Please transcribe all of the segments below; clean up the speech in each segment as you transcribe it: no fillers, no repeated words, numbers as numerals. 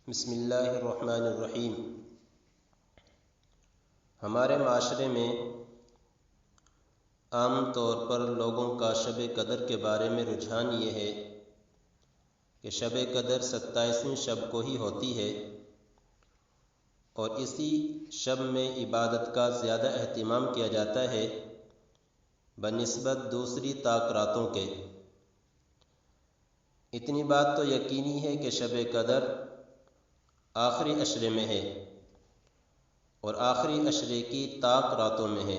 بسم اللہ الرحمن الرحیم۔ ہمارے معاشرے میں عام طور پر لوگوں کا شب قدر کے بارے میں رجحان یہ ہے کہ شب قدر 27ویں شب کو ہی ہوتی ہے اور اسی شب میں عبادت کا زیادہ اہتمام کیا جاتا ہے بنسبت دوسری طاق راتوں کے۔ اتنی بات تو یقینی ہے کہ شب قدر آخری عشرے میں ہے اور آخری عشرے کی طاق راتوں میں ہے۔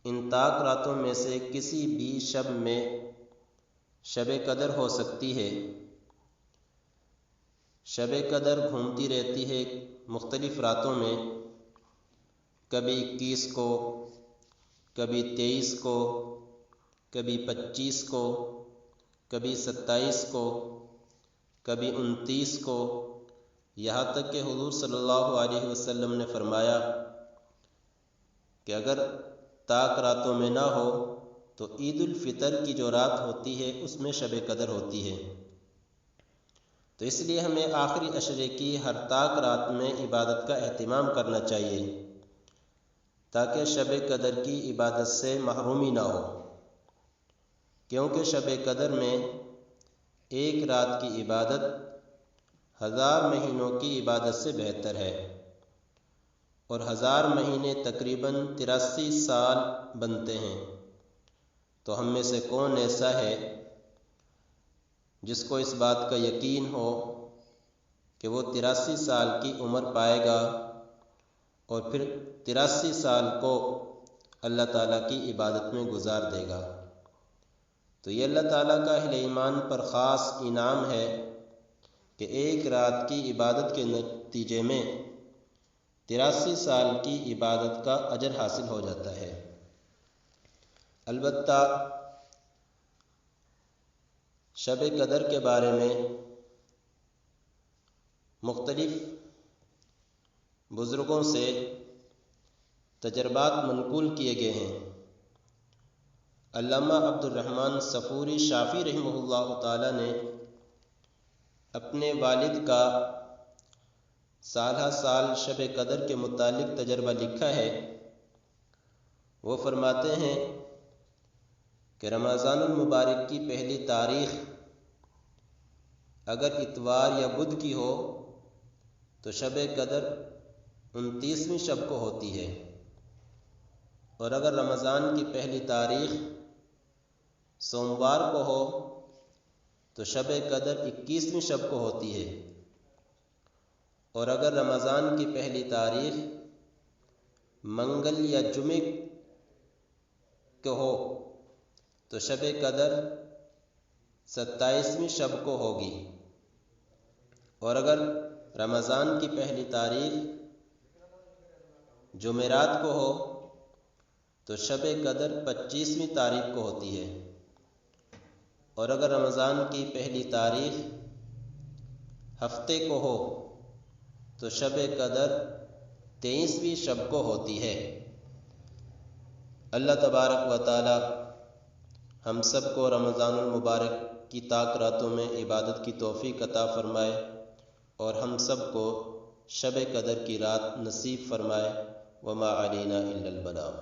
ان طاق راتوں میں سے کسی بھی شب میں شب قدر ہو سکتی ہے۔ شب قدر گھومتی رہتی ہے مختلف راتوں میں، کبھی 21 کو، کبھی 23 کو، کبھی 25 کو، کبھی 27 کو، کبھی 29 کو، یہاں تک کہ حضور صلی اللہ علیہ وسلم نے فرمایا کہ اگر طاق راتوں میں نہ ہو تو عید الفطر کی جو رات ہوتی ہے اس میں شب قدر ہوتی ہے۔ تو اس لیے ہمیں آخری عشرے کی ہر طاق رات میں عبادت کا اہتمام کرنا چاہیے تاکہ شب قدر کی عبادت سے محرومی نہ ہو، کیونکہ شب قدر میں ایک رات کی عبادت 1000 مہینوں کی عبادت سے بہتر ہے، اور 1000 مہینے تقریباً 83 سال بنتے ہیں۔ تو ہم میں سے کون ایسا ہے جس کو اس بات کا یقین ہو کہ وہ 83 سال کی عمر پائے گا اور پھر 83 سال کو اللہ تعالیٰ کی عبادت میں گزار دے گا؟ تو یہ اللہ تعالیٰ کا اہل ایمان پر خاص انعام ہے کہ ایک رات کی عبادت کے نتیجے میں 83 سال کی عبادت کا اجر حاصل ہو جاتا ہے۔ البتہ شب قدر کے بارے میں مختلف بزرگوں سے تجربات منقول کیے گئے ہیں۔ علامہ عبد الرحمن صفوری شافعی رحمہ اللہ تعالی نے اپنے والد کا سالہ سال شب قدر کے متعلق تجربہ لکھا ہے۔ وہ فرماتے ہیں کہ رمضان المبارک کی پہلی تاریخ اگر اتوار یا بدھ کی ہو تو شب قدر 29ویں شب کو ہوتی ہے، اور اگر رمضان کی پہلی تاریخ سوموار کو ہو تو شب قدر 21ویں شب کو ہوتی ہے، اور اگر رمضان کی پہلی تاریخ منگل یا جمعے کو ہو تو شب قدر 27ویں شب کو ہوگی، اور اگر رمضان کی پہلی تاریخ جمعرات کو ہو تو شب قدر 25ویں تاریخ کو ہوتی ہے، اور اگر رمضان کی پہلی تاریخ ہفتے کو ہو تو شب قدر 23ویں شب کو ہوتی ہے۔ اللہ تبارک و تعالی ہم سب کو رمضان المبارک کی طاق راتوں میں عبادت کی توفیق عطا فرمائے اور ہم سب کو شب قدر کی رات نصیب فرمائے۔ وما علینا الا البلاغ۔